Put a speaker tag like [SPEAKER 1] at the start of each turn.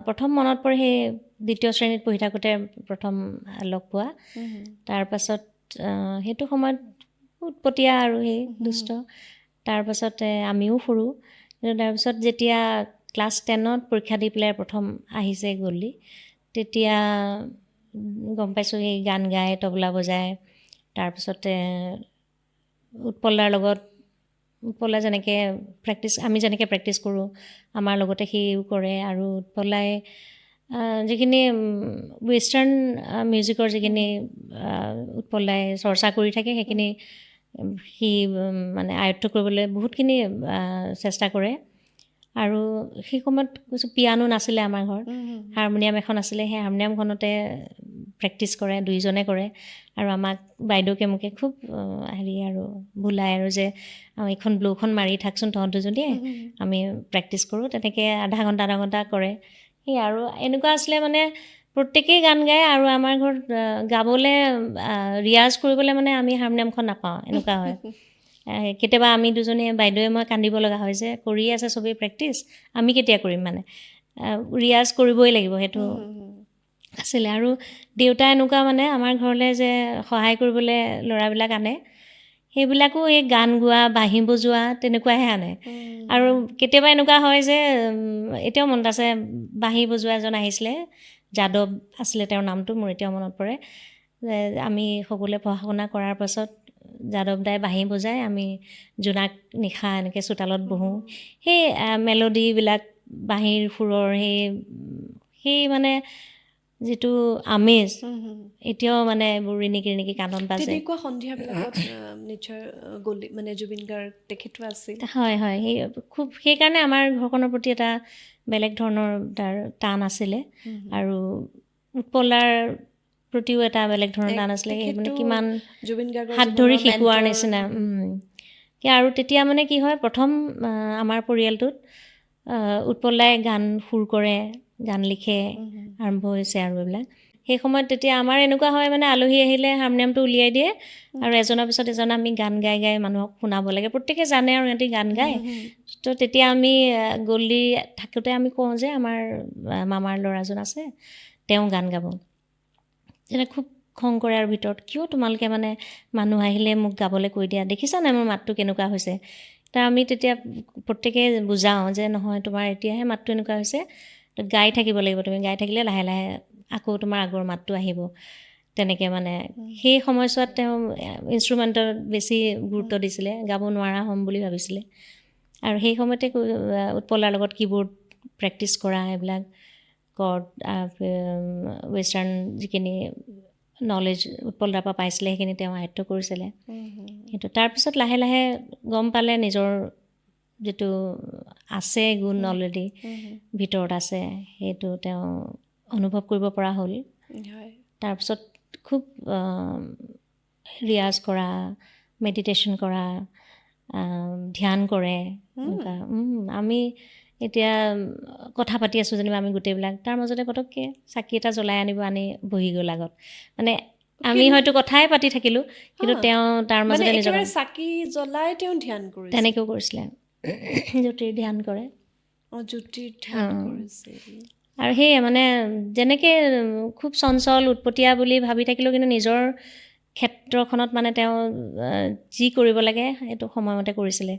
[SPEAKER 1] প্ৰথম মনত পৰে সেই দ্বিতীয় শ্ৰেণীত পঢ়ি থাকোঁতে প্ৰথম লগ পোৱা। তাৰপাছত সেইটো সময়ত উৎপতীয়া আৰু সেই দুষ্ট। তাৰপাছতে আমিও সৰু, কিন্তু তাৰপিছত যেতিয়া ক্লাছ 10ত পৰীক্ষা দি পেলাই প্ৰথম আহিছে গ'লি, তেতিয়া গম পাইছোঁ সেই গান গায়, তবলা বজায়। তাৰপিছতে উৎপলাৰ লগত, উৎপলা যেনেকৈ আমি যেনেকৈ প্ৰেক্টিছ কৰোঁ আমাৰ লগতে সিও কৰে। আৰু উৎপলাই যিখিনি ৱেষ্টাৰ্ণ মিউজিকৰ যিখিনি উৎপলাই চৰ্চা কৰি থাকে সেইখিনি সি মানে আয়ত্ব কৰিবলৈ বহুতখিনি চেষ্টা কৰে। আৰু সেই সময়ত পিয়ানো নাছিলে আমাৰ ঘৰত, হাৰমনিয়াম এখন আছিলে। সেই হাৰমনিয়ামখনতে প্ৰেক্টিছ কৰে, দুইজনে কৰে। আৰু আমাক বাইদেউকে মোকে খুব হেৰি আৰু ভুলাই আৰু যে এইখন ব্লুখন মাৰি থাকচোন তহঁত দুজনীয়ে, আমি প্ৰেক্টিছ কৰোঁ। তেনেকৈ আধা ঘণ্টা কৰে। সেই আৰু এনেকুৱা আছিলে মানে প্ৰত্যেকেই গান গায় আৰু আমাৰ ঘৰত গাবলৈ ৰিয়াজ কৰিবলৈ মানে আমি হাৰমনিয়ামখন নাপাওঁ, এনেকুৱা হয়। কেতিয়াবা আমি দুজনীয়ে বাইদেৱে মই কান্দিব লগা হয় যে কৰি আছে চবেই প্ৰেক্টিছ, আমি কেতিয়া কৰিম, মানে ৰিয়াজ কৰিবই লাগিব, সেইটো আছিলে। আৰু দেউতা এনেকুৱা মানে আমাৰ ঘৰলৈ যে সহায় কৰিবলৈ ল'ৰাবিলাক আনে, সেইবিলাকো এই গান গোৱা, বাঁহী বজোৱা তেনেকুৱাহে আনে। আৰু কেতিয়াবা এনেকুৱা হয় যে এতিয়াও মনত আছে, বাঁহী বজোৱা এজন আহিছিলে, যাদৱ আছিলে তেওঁৰ নামটো, মোৰ এতিয়াও মনত পৰে। আমি সকলোৱে পঢ়া শুনা কৰাৰ পাছত যাদৱ দাই বাঁহী বজায়, আমি জোনাক নিশা এনেকৈ চোতালত বহোঁ। সেই মেলোডিবিলাক, বাঁহীৰ সুৰৰ সেই মানে যিটো আমেজ এতিয়াও মানে এইবোৰ ৰিণিকি কাণত বাজে।
[SPEAKER 2] তেনেকুৱা সন্ধিয়াবিলাকত নিশ্চয় গ'লি মানে জুবিন গাৰ্গ তেখেতো আছিল।
[SPEAKER 1] হয়, সেই খুব, সেইকাৰণে আমাৰ ঘৰখনৰ প্ৰতি এটা বেলেগ ধৰণৰ তাৰ টান আছিলে। আৰু উৎপলাৰ প্ৰতিও এটা বেলেগ ধৰণৰ টান আছিলে। মানে কিমান
[SPEAKER 2] জুবিন গাৰ্গৰ
[SPEAKER 1] হাত ধৰি শিকোৱাৰ নিচিনা। আৰু তেতিয়া মানে কি হয়, প্ৰথম আমাৰ পৰিয়ালটোত উৎপলাই গান সুৰ কৰে, গান লিখে, আৰম্ভ হৈছে আৰু এইবিলাক। সেই সময়ত তেতিয়া আমাৰ এনেকুৱা হয় মানে আলহী আহিলে হাৰমনিয়ামটো উলিয়াই দিয়ে আৰু এজনৰ পিছত এজন আমি গান গাই মানুহক শুনাব লাগে। প্ৰত্যেকে জানে আৰু সিহঁতি গান গায়। তো তেতিয়া আমি গল্লি থাকোঁতে আমি কওঁ যে আমাৰ মামাৰ ল'ৰাজন আছে, তেওঁ গান গাব। তেতিয়া খুব খং কৰে আৰু ভিতৰত, কিয় তোমালোকে মানে মানুহ আহিলে মোক গাবলৈ কৈ দিয়া, দেখিছা নাই মোৰ মাতটো কেনেকুৱা হৈছে। আমি তেতিয়া প্ৰত্যেকে বুজাওঁ যে নহয়, তোমাৰ এতিয়াহে মাতটো এনেকুৱা হৈছে, গাই থাকিব লাগিব, তুমি গাই থাকিলে লাহে লাহে আকৌ তোমাৰ আগৰ মাতটো আহিব। তেনেকৈ মানে সেই সময়ছোৱাত তেওঁ ইনষ্ট্ৰুমেণ্টত বেছি গুৰুত্ব দিছিলে, গাব নোৱাৰা হ'ম বুলি ভাবিছিলে। আৰু সেই সময়তে উৎপলাৰ লগত কীবৰ্ড প্ৰেক্টিছ কৰা, এইবিলাক কৰ্ড, ৱেষ্টাৰ্ণ যিখিনি নলেজ উৎপলাৰ পৰা পাইছিলে সেইখিনি তেওঁ আয়ত্ব কৰিছিলে। সেইটো তাৰপিছত লাহে লাহে গম পালে নিজৰ যিটো আছে গুণ অলৰেডি ভিতৰত আছে, সেইটো তেওঁ অনুভৱ কৰিব পৰা হ'ল। তাৰপিছত খুব ৰিয়াজ কৰা, মেডিটেশ্যন কৰা, ধ্যান কৰে। এনেকুৱা আমি এতিয়া কথা পাতি আছোঁ যেনিবা আমি গোটেইবিলাক, তাৰ মাজতে পটককৈ চাকি এটা জ্বলাই আনিব, আনি বহি গ'ল আগত। মানে আমি হয়তো কথাই পাতি থাকিলোঁ, কিন্তু তেওঁ তাৰ মাজতে নিজৰ
[SPEAKER 2] চাকি জ্বলাই তেওঁ ধ্যান কৰিছিল।
[SPEAKER 1] তেনেকৈও কৰিছিলে, জ্যোতিৰ ধ্যান কৰে।
[SPEAKER 2] জ্যোতিৰ ধ্যান কৰিছিল।
[SPEAKER 1] আৰু সেয়ে মানে যেনেকৈ খুব চঞ্চল উৎপতীয়া বুলি ভাবি থাকিলেও, কিন্তু নিজৰ ক্ষেত্ৰখনত মানে তেওঁ যি কৰিব লাগে সেইটো সময়মতে কৰিছিলে।